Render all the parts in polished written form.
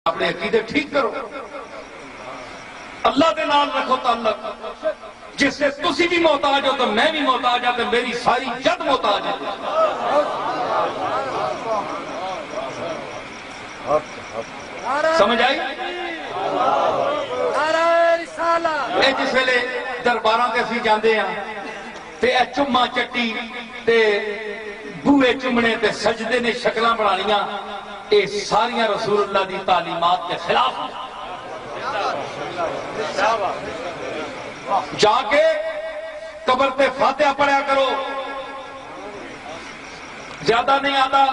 اپنے عقیدے ٹھیک کرو، اللہ کے نال رکھو تعلق، جس سے تسی بھی محتاج ہو تو میں بھی محتاج ہوں، تو میری ساری جد محتاج ہے۔ سمجھ آئی؟ اے جس ویلے درباراں تے اسی جاندے ہیں تے اے چما چٹی تے بوئے چمنے تے سجدے نے شکلاں بنانیاں، اے ساریاں رسول اللہ دی تعلیمات کے خلاف ہیں۔ جا کے قبر پہ فاتحہ پڑھیا کرو، زیادہ نہیں آتا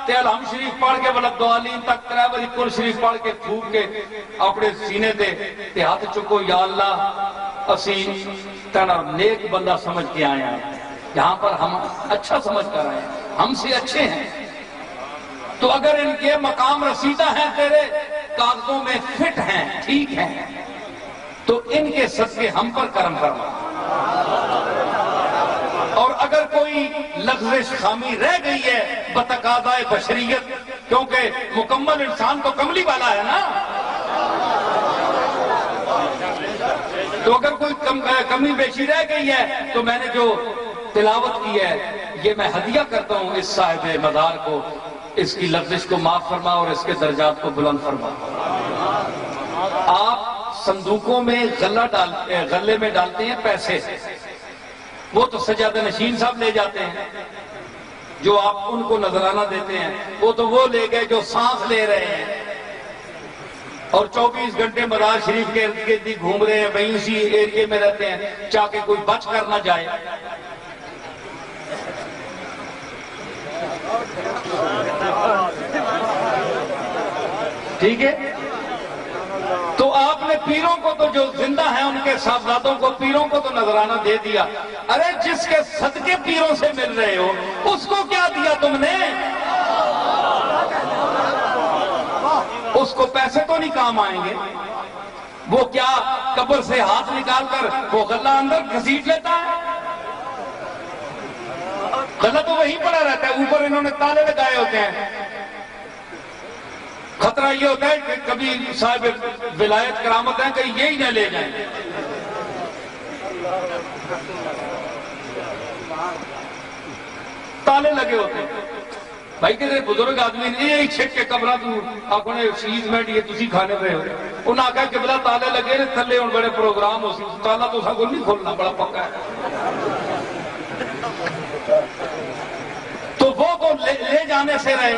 تے الحمد شریف پڑھ کے ولدوالین تک 3 باری کل شریف پڑھ کے پھوک کے اپنے سینے تے ہاتھ چکو، یا اللہ اسی تیرا نیک بندہ سمجھ کے آئے ہیں، یہاں پر ہم اچھا سمجھ کر آئے ہیں، ہم سے اچھے ہیں، تو اگر ان کے مقام رسیدہ ہیں، تیرے کاغذوں میں فٹ ہیں، ٹھیک ہیں، تو ان کے صدقے ہم پر کرم فرما، اور اگر کوئی لغزش خامی رہ گئی ہے بتقاضائے بشریت، کیونکہ مکمل انسان تو کملی والا ہے نا، تو اگر کوئی کمی بیشی رہ گئی ہے تو میں نے جو تلاوت کی ہے یہ میں ہدیہ کرتا ہوں اس صاحب مزار کو، اس کی لغزش کو معاف فرما اور اس کے درجات کو بلند فرما۔ آپ صندوقوں میں غلے میں ڈالتے ہیں پیسے، وہ تو سجادہ نشین صاحب لے جاتے ہیں، جو آپ ان کو نذرانہ دیتے ہیں وہ تو وہ لے گئے جو سانس لے رہے ہیں اور 24 گھنٹے مزار شریف کے ارد گرد گھوم رہے ہیں، وہیں اسی ایریے میں رہتے ہیں، چاہ کے کوئی بچ کر نہ جائے۔ ٹھیک ہے؟ تو آپ نے پیروں کو تو جو زندہ ہیں ان کے صاحبزادوں کو، پیروں کو تو نذرانہ دے دیا، ارے جس کے صدقے پیروں سے مل رہے ہو اس کو کیا دیا تم نے؟ اس کو پیسے تو نہیں کام آئیں گے، وہ کیا قبر سے ہاتھ نکال کر وہ غلہ اندر گھسیٹ لیتا ہے؟ غلہ تو وہیں پڑا رہتا ہے، اوپر انہوں نے تالے لگائے ہوتے ہیں۔ خطرہ یہ ہوتا ہے کہ کبھی صاحب ولایت کرامت ہیں کہ یہی نہ لے جائیں، تالے لگے ہوتے ہیں۔ بھائی کہتے بزرگ آدمی نے یہی چھٹ کے قبرہ تو آپ نے شیز میں یہ تسی کھانے پہ ہو، انہوں نے کہا کہ بلا تالے لگے نے تھلے ان بڑے پروگرام ہو سی، تالا تو سا کو نہیں کھولنا، بڑا پکا ہے۔ تو وہ تو لے جانے سے رہے،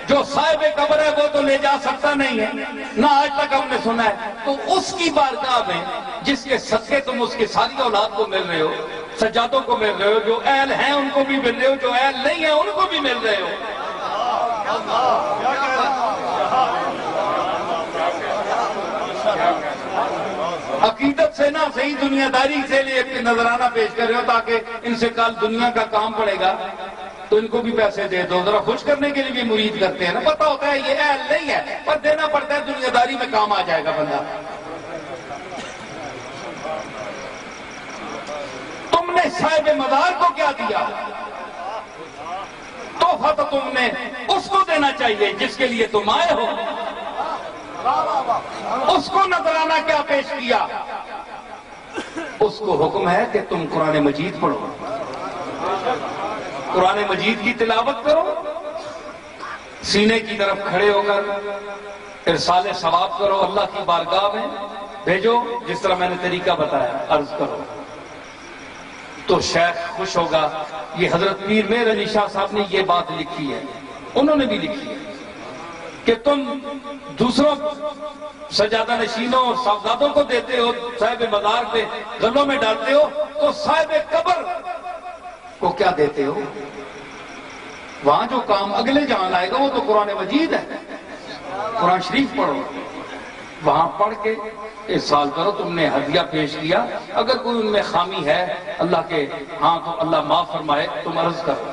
جو صاحب قبر ہے وہ تو لے جا سکتا نہیں ہے، نہ آج تک ہم نے سنا ہے، تو اس کی بارگاہ میں جس کے صدقے تم اس کی ساری اولاد کو مل رہے ہو، سجادوں کو مل رہے ہو، جو اہل ہیں ان کو بھی مل رہے ہو، جو اہل نہیں ہیں ان کو بھی مل رہے ہو۔ عقیدت سے نہ صحیح دنیا داری سے لیے ایک نذرانہ پیش کر رہے ہو تاکہ ان سے کل دنیا کا کام پڑے گا تو ان کو بھی پیسے دے دو، ذرا خوش کرنے کے لیے بھی مرید کرتے ہیں نا، پتہ ہوتا ہے یہ اہل نہیں ہے پر دینا پڑتا ہے، دنیا داری میں کام آ جائے گا بندہ۔ تم نے صاحب مزار کو کیا دیا؟ تحفہ تو تم نے اس کو دینا چاہیے جس کے لیے تم آئے ہو، اس کو نذرانہ کیا پیش کیا؟ اس کو حکم ہے کہ تم قرآن مجید پڑھو، قرآن مجید کی تلاوت کرو، سینے کی طرف کھڑے ہو کر ارسال ثواب کرو، اللہ کی بارگاہ میں بھیجو، جس طرح میں نے طریقہ بتایا عرض کرو، تو شیخ خوش ہوگا۔ یہ حضرت پیر مہر علی شاہ صاحب نے یہ بات لکھی ہے، انہوں نے بھی لکھی ہے کہ تم دوسروں سجادہ نشینوں اور صاحبزادوں کو دیتے ہو، صاحب مزار پہ غلوں میں ڈالتے ہو، تو صاحب قبر کو کیا دیتے ہو؟ وہاں جو کام اگلے جہاں آئے گا وہ تو قرآن مجید ہے، قرآن شریف پڑھو، وہاں پڑھ کے ارسال کرو۔ تم نے ہدیہ پیش کیا، اگر کوئی ان میں خامی ہے اللہ کے ہاں تو اللہ معاف فرمائے، تم عرض کرو۔